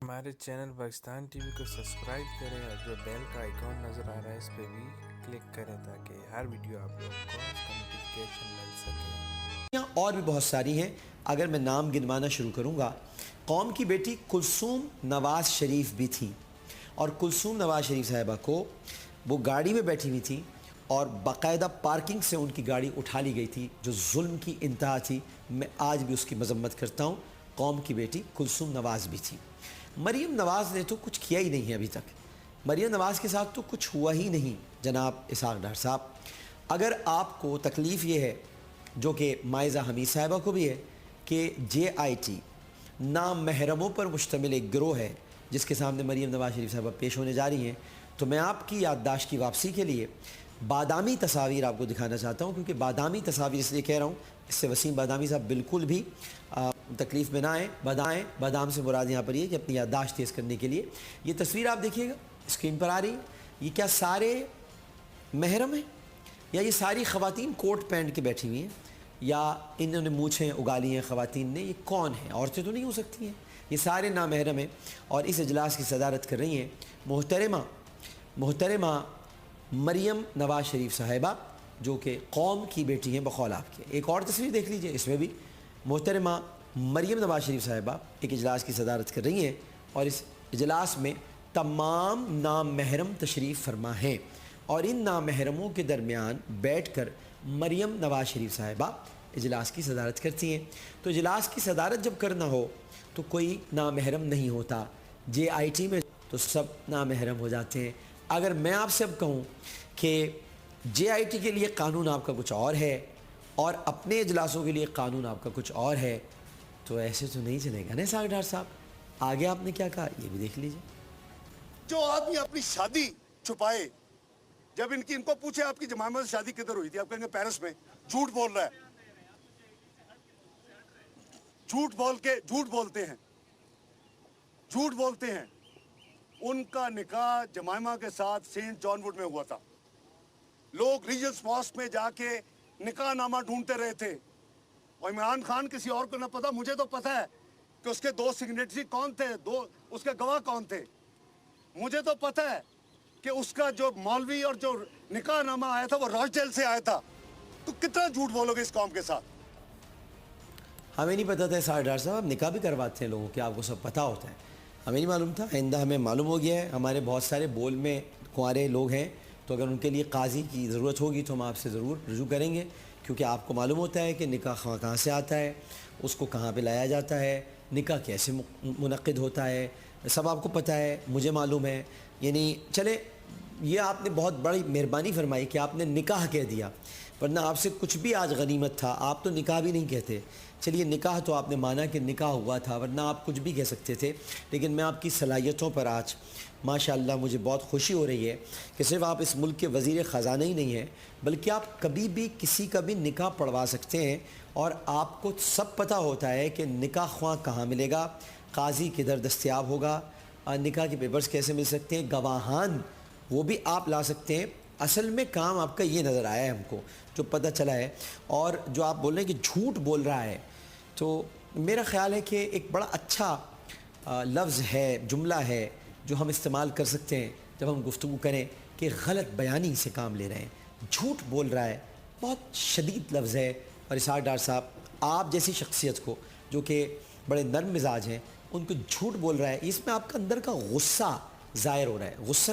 ہمارے channel Pakistan T V کو subscribe کریں اور جو بیل کا آئیکن نظر آ رہا ہے اس پہ بھی کلک کریں تاکہ ہر ویڈیو آپ لوگوں کو اس کا نوٹیفیکیشن مل سکے۔ اور بھی بہت ساری ہیں، اگر میں نام گنوانا شروع کروں گا۔ قوم کی بیٹی کلثوم نواز شریف بھی تھی، اور کلثوم نواز شریف صاحبہ کو وہ گاڑی میں بیٹھی ہوئی تھی اور باقاعدہ پارکنگ سے ان کی گاڑی اٹھا لی گئی تھی، جو ظلم کی انتہا تھی۔ میں آج بھی اس کی مذمت کرتا ہوں۔ قوم کی بیٹی کلثوم نواز بھی تھی۔ مریم نواز نے تو کچھ کیا ہی نہیں ہے ابھی تک۔ مریم نواز کے ساتھ تو کچھ ہوا ہی نہیں جناب اسحاق ڈار صاحب۔ اگر آپ کو تکلیف یہ ہے، جو کہ مائزہ حمید صاحبہ کو بھی ہے، کہ JIT نام محرموں پر مشتمل ایک گروہ ہے جس کے سامنے مریم نواز شریف صاحبہ پیش ہونے جا رہی ہیں، تو میں آپ کی یادداشت کی واپسی کے لیے بادامی تصاویر آپ کو دکھانا چاہتا ہوں، کیونکہ بادامی تصاویر اس لیے کہہ رہا ہوں، اس سے وسیم بادامی صاحب بالکل بھی تکلیف میں نہ آئیں۔ بادام سے مراد یہاں پر یہ کہ اپنی یادداشت تیز کرنے کے لیے یہ تصویر آپ دیکھیے گا، اسکرین پر آ رہی ہے۔ یہ کیا سارے محرم ہیں، یا یہ ساری خواتین کوٹ پینٹ کے بیٹھی ہوئی ہیں، یا انہوں نے مونچھیں اگا لی ہیں خواتین نے؟ یہ کون ہیں؟ عورتیں تو نہیں ہو سکتی ہیں۔ یہ سارے نامحرم ہیں، اور اس اجلاس کی صدارت کر رہی ہیں محترمہ مریم نواز شریف صاحبہ، جو کہ قوم کی بیٹی ہیں بقول آپ کے۔ ایک اور تصویر دیکھ لیجئے، اس میں بھی محترمہ مریم نواز شریف صاحبہ ایک اجلاس کی صدارت کر رہی ہیں، اور اس اجلاس میں تمام نام محرم تشریف فرما ہیں، اور ان نامحرموں کے درمیان بیٹھ کر مریم نواز شریف صاحبہ اجلاس کی صدارت کرتی ہیں۔ تو اجلاس کی صدارت جب کرنا ہو تو کوئی نامحرم نہیں ہوتا۔ JIT میں تو سب نامحرم ہو جاتے ہیں۔ اگر میں آپ سے اب کہوں کہ JIT کے لیے قانون آپ کا کچھ اور ہے اور اپنے اجلاسوں کے لیے قانون آپ کا کچھ اور ہے، تو ایسے تو نہیں چلے گا نا اسحاق ڈار صاحب۔ آگے آپ نے کیا کہا یہ بھی دیکھ لیجئے۔ جو آدمی اپنی شادی چھپائے، جب ان کو پوچھے آپ کی جمائمہ سے شادی کدھر ہوئی تھی، آپ کہیں گے پیرس میں۔ جھوٹ بول رہا ہے، جھوٹ بولتے ہیں۔ ان کا نکاح جمائمہ کے ساتھ سینٹ جان ووڈ میں ہوا تھا۔ لوگ ریجنس ماسک میں جا کے نکاح نامہ ڈھونڈتے رہے تھے، اور عمران خان کسی اور کو نہ پتا، مجھے تو پتا ہے کہ اس کے دو سگنیٹری کون تھے، اس کے گواہ کون تھے۔ مجھے تو پتا ہے کہ اس کا جو مولوی اور جو نکاح نامہ آیا تھا وہ راش ڈیل سے آیا تھا۔ تو کتنا جھوٹ بولو گے اس قوم کے ساتھ؟ ہمیں نہیں پتا تھا اسحاق ڈار صاحب، نکاح بھی کرواتے ہیں لوگوں کے، آپ کو سب پتہ ہوتا ہے۔ ہمیں نہیں معلوم تھا، آئندہ ہمیں معلوم ہو گیا ہے۔ ہمارے بہت سارے بول میں کنوارے لوگ ہیں، تو اگر ان کے لیے قاضی کی ضرورت ہوگی تو ہم آپ سے ضرور رجوع کریں گے، کیونکہ آپ کو معلوم ہوتا ہے کہ نکاح کہاں سے آتا ہے، اس کو کہاں پہ لایا جاتا ہے، نکاح کیسے منعقد ہوتا ہے، سب آپ کو پتہ ہے، مجھے معلوم ہے۔ یعنی چلے، یہ آپ نے بہت بڑی مہربانی فرمائی کہ آپ نے نکاح کہہ دیا، ورنہ آپ سے کچھ بھی آج غنیمت تھا۔ آپ تو نکاح بھی نہیں کہتے، چلیے نکاح تو آپ نے مانا کہ نکاح ہوا تھا، ورنہ آپ کچھ بھی کہہ سکتے تھے۔ لیکن میں آپ کی صلاحیتوں پر آج ماشاءاللہ مجھے بہت خوشی ہو رہی ہے کہ صرف آپ اس ملک کے وزیر خزانہ ہی نہیں ہیں، بلکہ آپ کبھی بھی کسی کا بھی نکاح پڑھوا سکتے ہیں، اور آپ کو سب پتہ ہوتا ہے کہ نکاح خواہ کہاں ملے گا، قاضی کدھر دستیاب ہوگا، نکاح کے پیپرز کیسے مل سکتے ہیں، گواہان وہ بھی آپ لا سکتے ہیں۔ اصل میں کام آپ کا یہ نظر آیا ہے ہم کو، جو پتہ چلا ہے۔ اور جو آپ بول رہے ہیں کہ جھوٹ بول رہا ہے، تو میرا خیال ہے کہ ایک بڑا اچھا لفظ ہے، جملہ ہے جو ہم استعمال کر سکتے ہیں جب ہم گفتگو کریں کہ غلط بیانی سے کام لے رہے ہیں، جھوٹ بول رہا ہے۔ بہت شدید لفظ ہے، اور اسحاق ڈار صاحب آپ جیسی شخصیت کو جو کہ بڑے نرم مزاج ہیں، ان کو جھوٹ بول رہا ہے، اس میں آپ کا اندر کا غصہ ظاہر ہو رہا ہے۔ غصہ